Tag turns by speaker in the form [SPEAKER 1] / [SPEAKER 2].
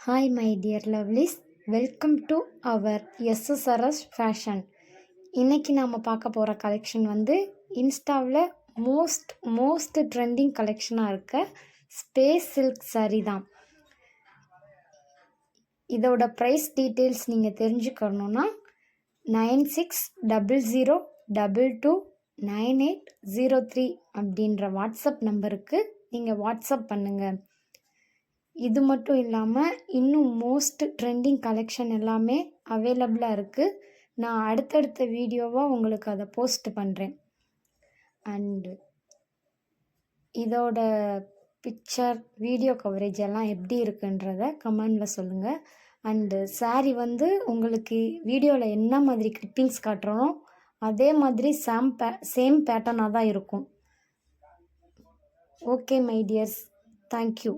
[SPEAKER 1] Hi my dear lovelies, welcome to our SSRS fashion. இன்னைக்கு நாம் பார்க்க போகிற கலெக்ஷன் வந்து இன்ஸ்டாவில் மோஸ்ட் ட்ரெண்டிங் கலெக்ஷனாக இருக்க ஸ்பேஸ் சில்க் saree தான். இதோட ப்ரைஸ் டீட்டெயில்ஸ் நீங்கள் தெரிஞ்சுக்கணுன்னா 9600229803 அப்படின்ற வாட்ஸ்அப் நம்பருக்கு நீங்கள் வாட்ஸ்அப் பண்ணுங்கள். இது மட்டும் இல்லாமல் இன்னும் மோஸ்ட் ட்ரெண்டிங் கலெக்ஷன் எல்லாமே அவைலபிளாக இருக்குது. நான் அடுத்தடுத்த வீடியோவாக உங்களுக்கு அதை போஸ்ட் பண்ணுறேன். அண்டு இதோட பிக்சர் வீடியோ கவரேஜ் எல்லாம் எப்படி இருக்குன்றத கமெண்டில் சொல்லுங்கள். அண்டு saree வந்து உங்களுக்கு வீடியோவில் என்ன மாதிரி கிளிப்பிங்ஸ் காட்டுறோனோ அதே மாதிரி சேம் பேட்டர்னாக தான் இருக்கும். Okay my tears, thank you.